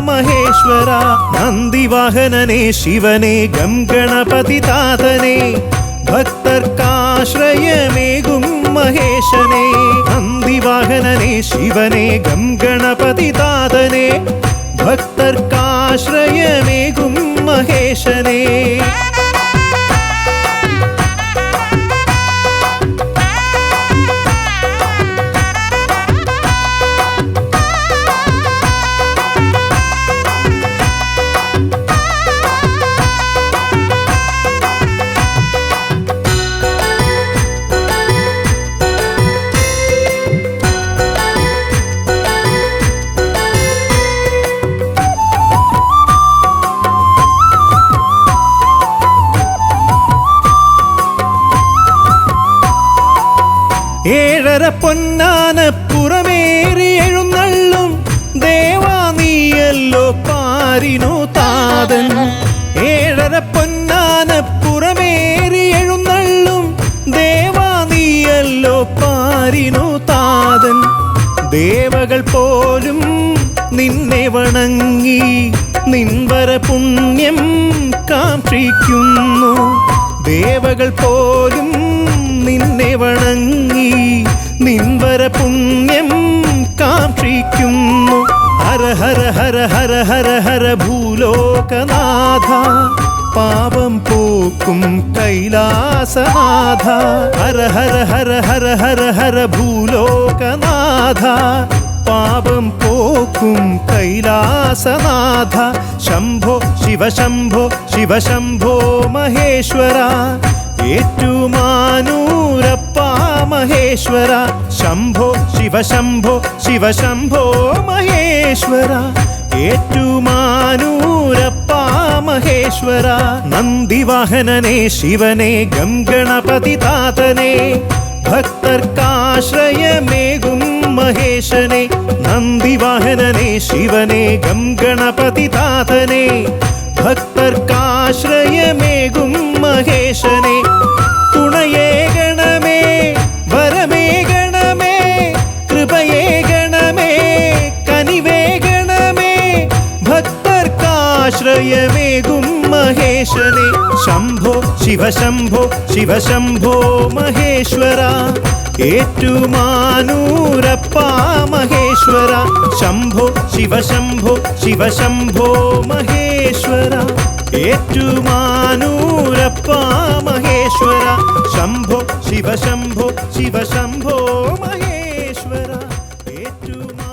മഹേശ്വര നന്ദിവാഹനനെ ശിവനെ ഗം ഗണപതി താതനെ ഭക്തർക്കാശ്രയമേകും മഹേശനെ നന്ദിവാഹനനെ ശിവനെ ഗം ഗണപതി താതനെ ഭക്തർക്കാശ്രയമേകും മഹേശനെ ഏഴര പൊന്നാന പുറമേറി എഴുന്നള്ളും ദേവാ നീയല്ലോ പാരിനു താതൻ ഏഴര പൊന്നാന പുറമേറി എഴുന്നള്ളും ദേവാ നീയല്ലോ പാരിനു താതൻ ദേവകൾ പോലും നിന്നെ വണങ്ങി നിൻവര പുണ്യം കാക്ഷിക്കുന്നു ദേവകൾ പോലും നിന്നെ വണങ്ങി നിൻവര പുണ്യം കാക്ഷിക്കുന്നു ഹര ഹര ഹര ഹര ഹര ഹര ഭൂലോകനാഥ പാപം പോക്കും കൈലാസനാഥ ഹര ഹര ഹര ഹര ഹര ഹര ഭൂലോകനാഥ പാപം പോക്കും കൈലാസനാഥ ശംഭോ ശിവശംഭോ ശിവശംഭോ മഹേശ്വര ഏറ്റുമാനൂരപ്പ മഹേശ്വര ശംഭോ ശിവശംഭോ ശിവശംഭോ മഹേശ്വര ഏറ്റുമാനൂരപ്പ മഹേശ്വര നന്ദിവാഹനനെ ശിവനെ ഗം ഗണപതി താതനെ ഭക്തർക്കാശ്രയമേകും മഹേശനെ നന്ദിവാഹനനെ ശിവനെ ഗം ഗണപതി താതനെ ഭക്തർക്കാശ്രയമേകും മഹേശനെ തുണയേ ഗണമേ വരമേ ഗണമേ കൃപയേ ഗണമേ കനിവേ ഗണമേ ഭക്തർക്കാശ്രയമേകും മഹേശ മഹേശനെ ശംഭോ ശിവശംഭോ ശിവശംഭോ മഹേശ്വര ഏറ്റുമാനൂരപ്പ മഹേശ്വര ശംഭോ ശിവശംഭോ ശിവശംഭോ മഹേശ്വര ഏറ്റുമാനൂരപ്പ മഹേശ്വര ശംഭോ ശിവശംഭോ ശിവശംഭോ മഹേശ്വര ഏറ്റുമാ